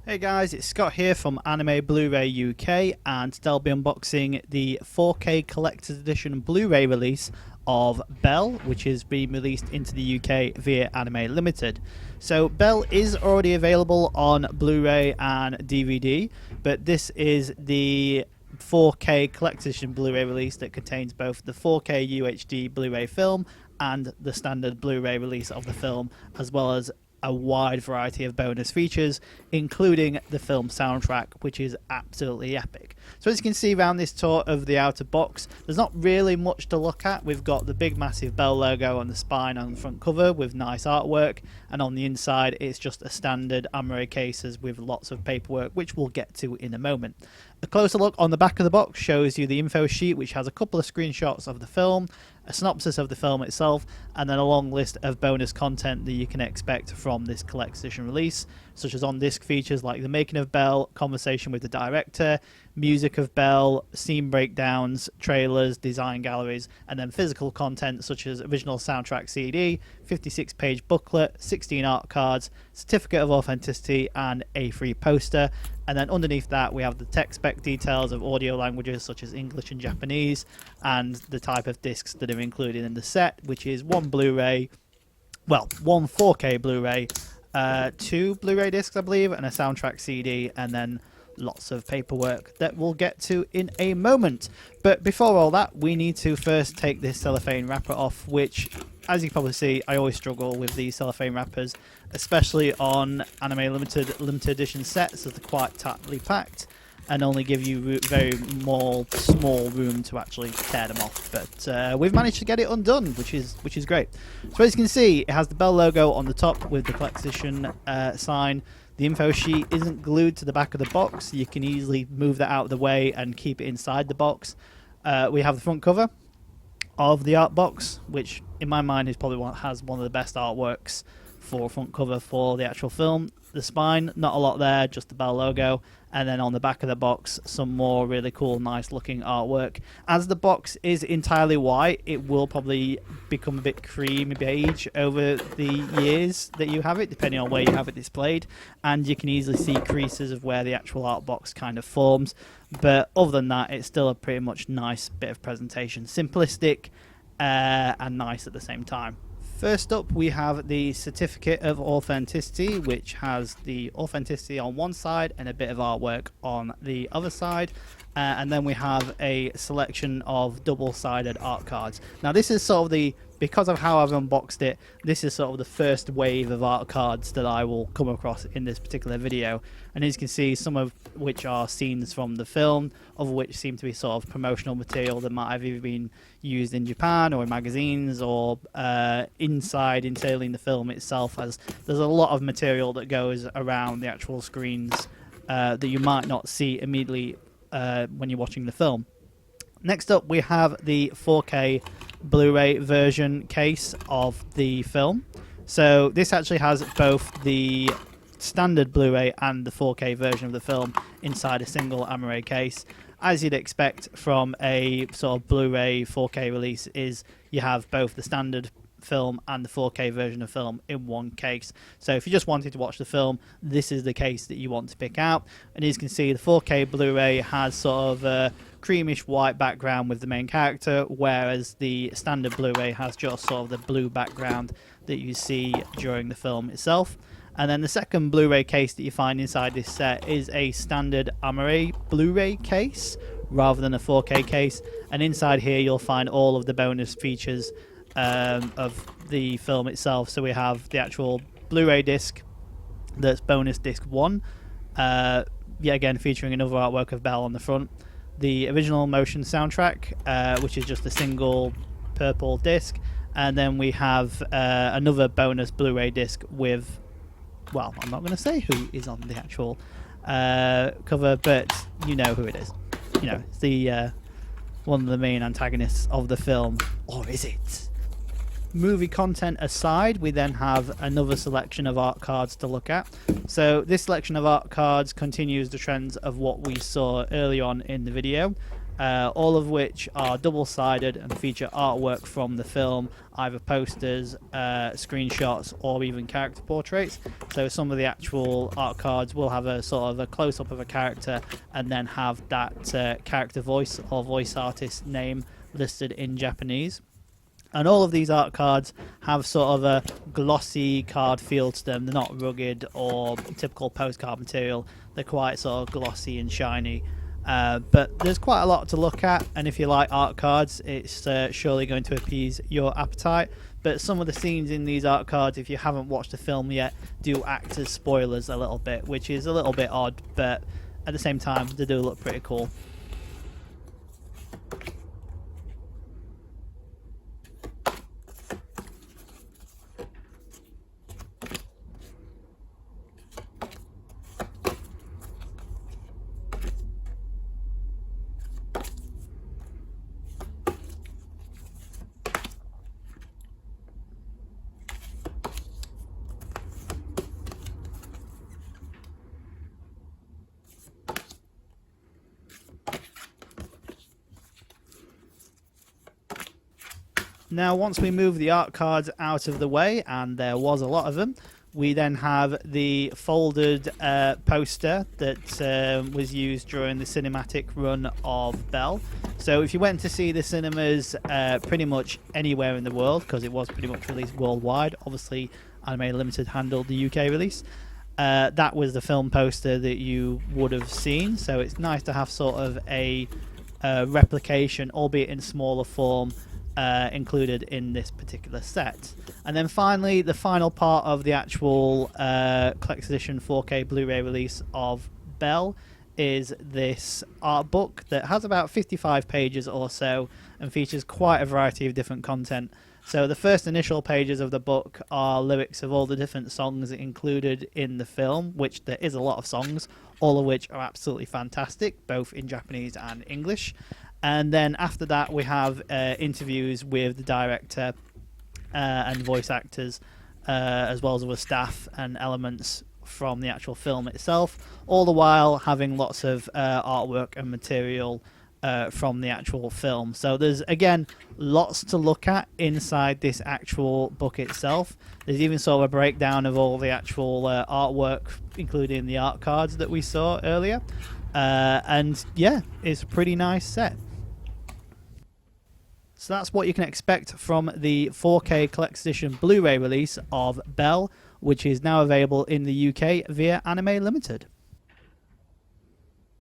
Hey guys, it's Scott here from AnimeBlurayUK, and today I'll be unboxing the 4K Collector's Edition Blu-ray release of BELLE, which is being released into the UK via Anime Limited. So BELLE is already available on Blu-ray and DVD, but this is the 4K Collector's Edition Blu-ray release that contains both the 4K UHD Blu-ray film and the standard Blu-ray release of the film, as well as a wide variety of bonus features, including the film soundtrack, which is absolutely epic. So as you can see around this tour of the outer box, there's not really much to look at. We've got the big massive BELLE logo on the spine on the front cover with nice artwork, and on the inside it's just a standard Amore cases with lots of paperwork, which we'll get to in a moment. A closer look on the back of the box shows you the info sheet, which has a couple of screenshots of the film, a synopsis of the film itself, and then a long list of bonus content that you can expect from this collector's edition release, such as on-disc features like the making of BELLE, conversation with the director, music of BELLE, scene breakdowns, trailers, design galleries, and then physical content such as original soundtrack CD, 56-page booklet, 16 art cards, certificate of authenticity, and a free poster. And then underneath that we have the tech spec details of audio languages such as English and Japanese, and the type of discs that are included in the set, which is one 4K Blu-ray, two Blu-ray discs I believe, and a soundtrack CD, and then lots of paperwork that we'll get to in a moment. But before all that, we need to first take this cellophane wrapper off, which, as you can probably see, I always struggle with these cellophane wrappers, especially on Anime limited edition sets, as they're quite tightly packed and only give you very small room to actually tear them off. But we've managed to get it undone, which is great. So as you can see, it has the BELLE logo on the top with the collector's edition sign. The info sheet isn't glued to the back of the box. You can easily move that out of the way and keep it inside the box. We have the front cover of the art box, which in my mind is probably has one of the best artworks for front cover for the actual film. The spine, not a lot there, just the BELLE logo, and then on the back of the box some more really cool, nice looking artwork. As the box is entirely white, it will probably become a bit creamy beige over the years that you have it, depending on where you have it displayed, and you can easily see creases of where the actual art box kind of forms. But other than that, it's still a pretty much nice bit of presentation, simplistic and nice at the same time. First up, we have the certificate of authenticity, which has the authenticity on one side and a bit of artwork on the other side. And then we have a selection of double-sided art cards. Now this is sort of because of how I've unboxed it, this is sort of the first wave of art cards that I will come across in this particular video. And as you can see, some of which are scenes from the film, other which seem to be sort of promotional material that might have either been used in Japan or in magazines or entailing the film itself, as there's a lot of material that goes around the actual screens that you might not see immediately when you're watching the film. Next up, we have the 4K Blu-ray version case of the film. So this actually has both the standard Blu-ray and the 4K version of the film inside a single Amore case. As you'd expect from a sort of Blu-ray 4K release, is you have both the standard film and the 4K version of film in one case. So if you just wanted to watch the film, this is the case that you want to pick out. And as you can see, the 4K Blu-ray has sort of a creamish white background with the main character, whereas the standard Blu-ray has just sort of the blue background that you see during the film itself. And then the second Blu-ray case that you find inside this set is a standard Amore Blu-ray case rather than a 4K case. And inside here you'll find all of the bonus features of the film itself. So we have the actual Blu-ray disc that's bonus disc 1, yet again featuring another artwork of BELLE on the front. The original motion soundtrack, which is just a single purple disc, and then we have another bonus Blu-ray disc with, well, I'm not going to say who is on the actual cover, but you know who it is. You know, it's the one of the main antagonists of the film, or is it? Movie content aside, we then have another selection of art cards to look at. So this selection of art cards continues the trends of what we saw early on in the video. all of which are double-sided and feature artwork from the film, either posters, screenshots, or even character portraits. So some of the actual art cards will have a sort of a close-up of a character and then have that character voice or voice artist name listed in Japanese. And all of these art cards have sort of a glossy card feel to them. They're not rugged or typical postcard material. They're quite sort of glossy and shiny. But there's quite a lot to look at, and if you like art cards, it's surely going to appease your appetite. But some of the scenes in these art cards, if you haven't watched the film yet, do act as spoilers a little bit, which is a little bit odd, but at the same time, they do look pretty cool. Now, once we move the art cards out of the way, and there was a lot of them, we then have the folded poster that was used during the cinematic run of BELLE. So if you went to see the cinemas pretty much anywhere in the world, because it was pretty much released worldwide, obviously Anime Limited handled the UK release, that was the film poster that you would have seen. So it's nice to have sort of a replication, albeit in smaller form, included in this particular set. And then finally, the final part of the actual Collector's Edition 4K Blu-ray release of BELLE is this art book that has about 55 pages or so and features quite a variety of different content. So the first initial pages of the book are lyrics of all the different songs included in the film, which there is a lot of songs, all of which are absolutely fantastic, both in Japanese and English. And then after that, we have interviews with the director and voice actors, as well as other staff and elements from the actual film itself, all the while having lots of artwork and material from the actual film. So there's, again, lots to look at inside this actual book itself. There's even sort of a breakdown of all the actual artwork, including the art cards that we saw earlier. And yeah, it's a pretty nice set. So that's what you can expect from the 4K Collector's Edition Blu-ray release of BELLE, which is now available in the UK via Anime Limited.